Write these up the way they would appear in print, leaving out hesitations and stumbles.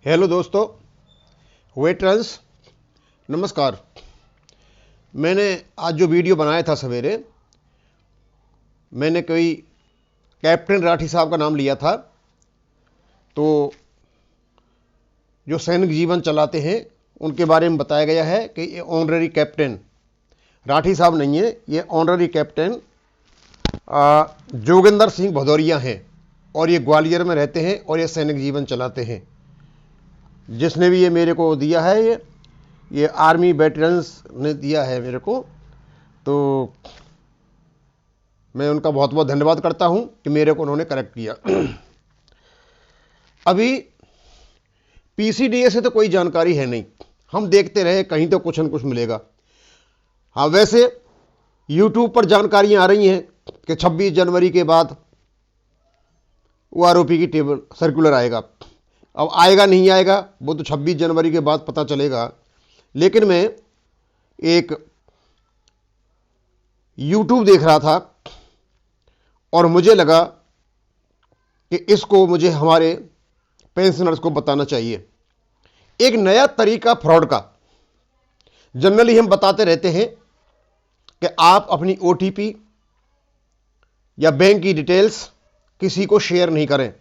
Hello दोस्तों, veterans, नमस्कार। मैंने आज जो वीडियो बनाया था सवेरे, मैंने कोई कैप्टन राठी साहब का नाम लिया था। तो जो सैनिक जीवन चलाते हैं उनके बारे में बताया गया है कि ये ऑनररी कैप्टन राठी साहब नहीं है, ये ऑनररी कैप्टन जोगिंदर सिंह भदौरिया हैं और ये ग्वालियर में रहते हैं और ये सैनिक जीवन चलाते हैं। जिसने भी ये मेरे को दिया है, ये आर्मी वेटरन्स ने दिया है मेरे को, तो मैं उनका बहुत बहुत धन्यवाद करता हूं कि मेरे को उन्होंने करेक्ट किया। अभी पीसीडीए से तो कोई जानकारी है नहीं, हम देखते रहे कहीं तो कुछ न कुछ मिलेगा। हाँ, वैसे यूट्यूब पर जानकारियां आ रही हैं कि 26 जनवरी के बाद ओआरओपी की टेबल सर्कुलर आएगा। अब आएगा नहीं आएगा वो तो 26 जनवरी के बाद पता चलेगा, लेकिन मैं एक यूट्यूब देख रहा था और मुझे लगा कि इसको मुझे हमारे पेंशनर्स को बताना चाहिए। एक नया तरीका फ्रॉड का, जनरली हम बताते रहते हैं कि आप अपनी ओटीपी या बैंक की डिटेल्स किसी को शेयर नहीं करें।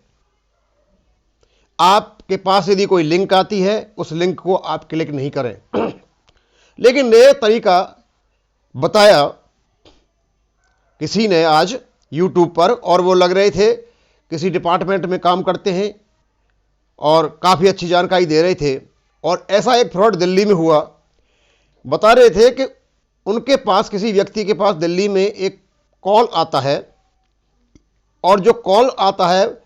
आपके पास यदि कोई लिंक आती है उस लिंक को आप क्लिक नहीं करें। लेकिन नया तरीका बताया किसी ने आज यूट्यूब पर, और वो लग रहे थे किसी डिपार्टमेंट में काम करते हैं और काफ़ी अच्छी जानकारी दे रहे थे। और ऐसा एक फ्रॉड दिल्ली में हुआ। बता रहे थे कि उनके पास, किसी व्यक्ति के पास दिल्ली में एक कॉल आता है और जो कॉल आता है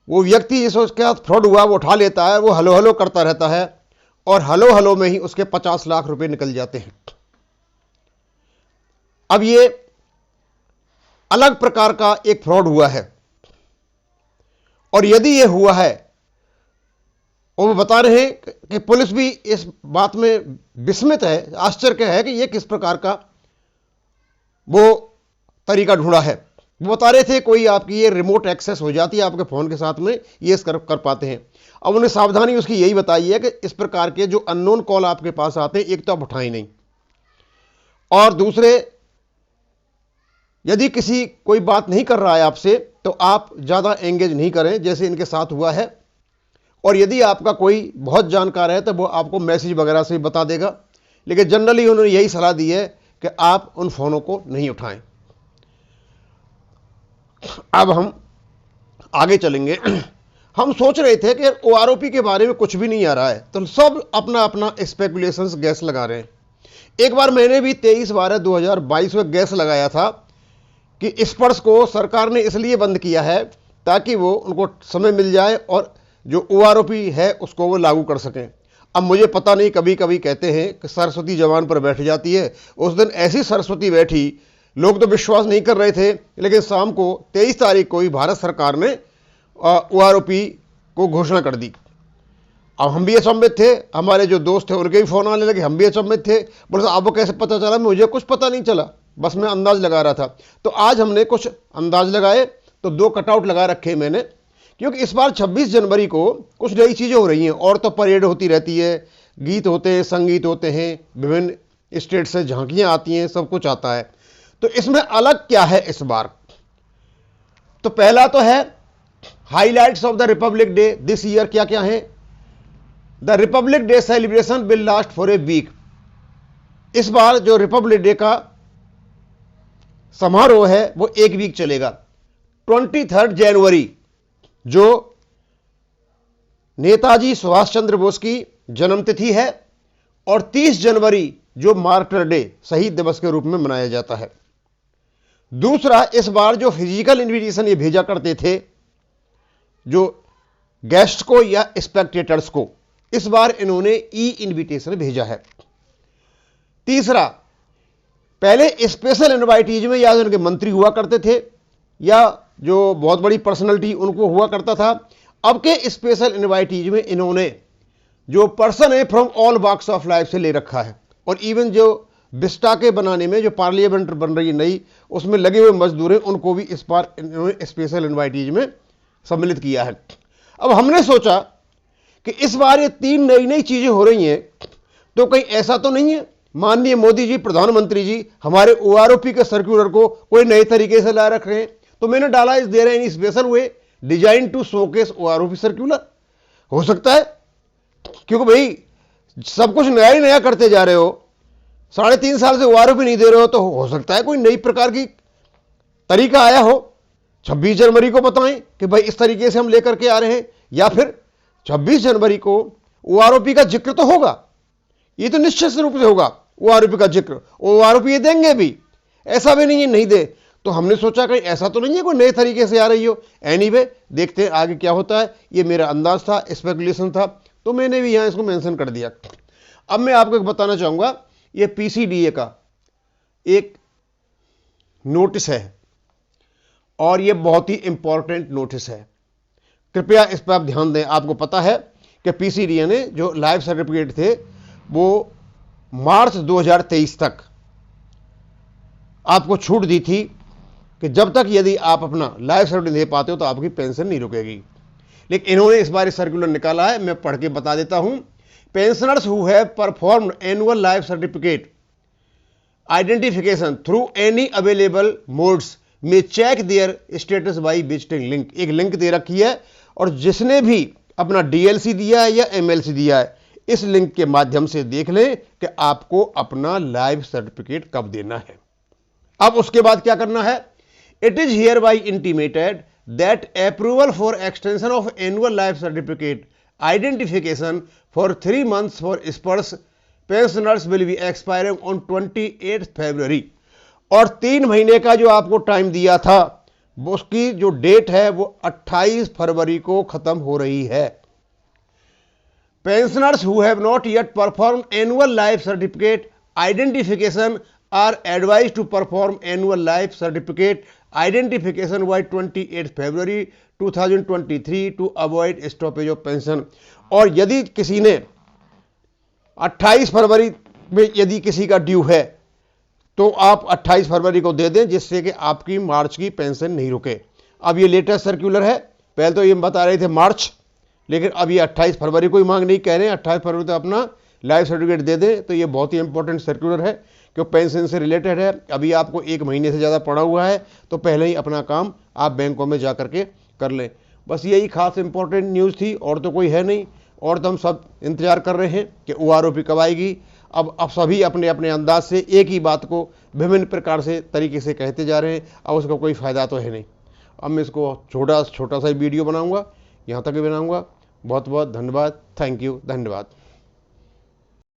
वो व्यक्ति जिसके साथ फ्रॉड हुआ वो उठा लेता है, वो हलो हलो करता रहता है और हलो हलो में ही उसके 50 लाख रुपए निकल जाते हैं। अब ये अलग प्रकार का एक फ्रॉड हुआ है, और यदि ये हुआ है, और वो बता रहे हैं कि पुलिस भी इस बात में विस्मित है, आश्चर्य है कि ये किस प्रकार का वो तरीका ढूंढा है। वो बता रहे थे कोई आपकी ये रिमोट एक्सेस हो जाती है आपके फ़ोन के साथ में, ये कर पाते हैं। अब उन्हें सावधानी उसकी यही बताई है कि इस प्रकार के जो अननोन कॉल आपके पास आते हैं, एक तो आप उठाएं नहीं, और दूसरे यदि कोई बात नहीं कर रहा है आपसे तो आप ज़्यादा एंगेज नहीं करें, जैसे इनके साथ हुआ है। और यदि आपका कोई बहुत जानकार है तो वो आपको मैसेज वगैरह से बता देगा, लेकिन जनरली उन्होंने यही सलाह दी है कि आप उन फ़ोनों को नहीं उठाएं। अब हम आगे चलेंगे। हम सोच रहे थे कि ओआरओपी के बारे में कुछ भी नहीं आ रहा है, तो सब अपना अपना स्पेकुलेशंस गैस लगा रहे हैं। एक बार मैंने भी 23/12/2022 में गैस लगाया था कि स्पर्श को सरकार ने इसलिए बंद किया है ताकि वो उनको समय मिल जाए और जो ओआरओपी है उसको वो लागू कर सकें। अब मुझे पता नहीं, कभी कभी कहते हैं कि सरस्वती जवान पर बैठ जाती है। उस दिन ऐसी सरस्वती बैठी, लोग तो विश्वास नहीं कर रहे थे, लेकिन शाम को 23 तारीख को ही भारत सरकार ने ओआरओपी को घोषणा कर दी। अब हम भी अचंभित थे, हमारे जो दोस्त थे उनके भी फ़ोन आने लगे, हम भी अचंभित थे। बोले आपको कैसे पता चला? मुझे कुछ पता नहीं चला, बस मैं अंदाज लगा रहा था। तो आज हमने कुछ अंदाज लगाए, तो 2 कटआउट लगा रखे मैंने, क्योंकि इस बार 26 जनवरी को कुछ नई चीज़ें हो रही हैं। और तो परेड होती रहती है, गीत होते हैं, संगीत होते हैं, विभिन्न स्टेट से झांकियाँ आती हैं, सब कुछ आता है। तो इसमें अलग क्या है इस बार? तो पहला तो है highlights of the republic day this year. क्या क्या है? The republic day celebration will last for a week. इस बार जो रिपब्लिक डे का समारोह है वो 1 वीक चलेगा। 23 जनवरी जो नेताजी सुभाष चंद्र बोस की जन्मतिथि है, और 30 जनवरी जो मार्टर डे, शहीद दिवस के रूप में मनाया जाता है। दूसरा, इस बार जो फिजिकल इन्विटेशन ये भेजा करते थे जो गेस्ट को या स्पेक्टेटर्स को, इस बार इन्होंने ई इन्विटेशन भेजा है। तीसरा, पहले स्पेशल इनवाइटीज में या उनके मंत्री हुआ करते थे या जो बहुत बड़ी पर्सनैलिटी उनको हुआ करता था। अब के स्पेशल इनवाइटीज में इन्होंने जो पर्सन है from all walks of life से ले रखा है, और इवन जो बिस्टा के बनाने में जो पार्लियामेंट बन रही है नई, उसमें लगे हुए मजदूर हैं, उनको भी इस बार इन्होंने स्पेशल इनवाइटीज में सम्मिलित किया है। अब हमने सोचा कि इस बार ये 3 नई नई चीजें हो रही हैं, तो कहीं ऐसा तो नहीं है माननीय मोदी जी प्रधानमंत्री जी हमारे ओआरओपी के सर्कुलर को कोई नए तरीके से ला रख रहे हैं? तो मैंने डाला इस दे रहे हैं special way design to showcase OROP circular. हो सकता है, क्योंकि भाई सब कुछ नया ही नया करते जा रहे हो, 3.5 साल से ओआरओपी नहीं दे रहे हो, तो हो सकता है कोई नई प्रकार की तरीका आया हो। 26 जनवरी को बताएं कि भाई इस तरीके से हम लेकर के आ रहे हैं, या फिर 26 जनवरी को ओआरओपी का जिक्र तो होगा, ये तो निश्चित रूप से होगा ओआरओपी का जिक्र, ओआरओपी ये देंगे भी, ऐसा भी नहीं है नहीं दे। तो हमने सोचा कहीं ऐसा तो नहीं है कोई नए तरीके से आ रही हो। एनीवे देखते हैं आगे क्या होता है। ये मेरा अंदाज था, स्पेकुलेशन था, तो मैंने भी यहां इसको मेंशन कर दिया। अब मैं आपको बताना चाहूंगा, ये पीसीडीए का एक नोटिस है और ये बहुत ही इंपॉर्टेंट नोटिस है, कृपया इस पर आप ध्यान दें। आपको पता है कि पीसीडीए ने जो लाइफ सर्टिफिकेट थे वो मार्च 2023 तक आपको छूट दी थी कि जब तक यदि आप अपना लाइफ सर्टिफिकेट दे पाते हो तो आपकी पेंशन नहीं रुकेगी। लेकिन इन्होंने इस बार सर्कुलर निकाला है, मैं पढ़ के बता देता हूं। Pensioners who have performed annual life certificate identification through any available modes में check their status by visiting link. एक लिंक दे रखी है और जिसने भी अपना डीएलसी दिया है या एमएलसी दिया है, इस लिंक के माध्यम से देख लें कि आपको अपना लाइफ सर्टिफिकेट कब देना है। अब उसके बाद क्या करना है? It is hereby intimated that approval for extension of annual life certificate identification for 3 months for Sparsh pensioners will be expiring on 28 February. और 3 महीने का जो आपको टाइम दिया था, उसकी जो डेट है वो 28 फरवरी को खत्म हो रही है। Pensioners who have not yet perform annual life certificate identification are advised to perform annual life certificate identification by 28 February 2023 to avoid stoppage of pension। और यदि किसी ने 28 फरवरी में यदि किसी का ड्यू है तो आप 28 फरवरी को दे दें, जिससे कि आपकी मार्च की पेंशन नहीं रुके। अब ये लेटेस्ट सर्कुलर है, पहले तो ये बता रहे थे मार्च, लेकिन अब ये 28 फरवरी को ही मांग नहीं कह रहे हैं, 28 फरवरी तक अपना लाइफ सर्टिफिकेट दे दें। तो ये बहुत ही इंपॉर्टेंट सर्कुलर है क्योंकि पेंशन से रिलेटेड है। अभी आपको 1 महीने से ज़्यादा पड़ा हुआ है, तो पहले ही अपना काम आप बैंकों में जा करके कर लें। बस यही खास इंपॉर्टेंट न्यूज़ थी, और तो कोई है नहीं। और तो हम सब इंतजार कर रहे हैं कि ओआरओपी कब आएगी। अब सभी अपने अपने अंदाज से एक ही बात को विभिन्न प्रकार से तरीके से कहते जा रहे हैं। अब उसका कोई फ़ायदा तो है नहीं। अब मैं इसको छोटा सा वीडियो बनाऊँगा, यहाँ तक ही बनाऊँगा। बहुत बहुत धन्यवाद। थैंक यू, धन्यवाद।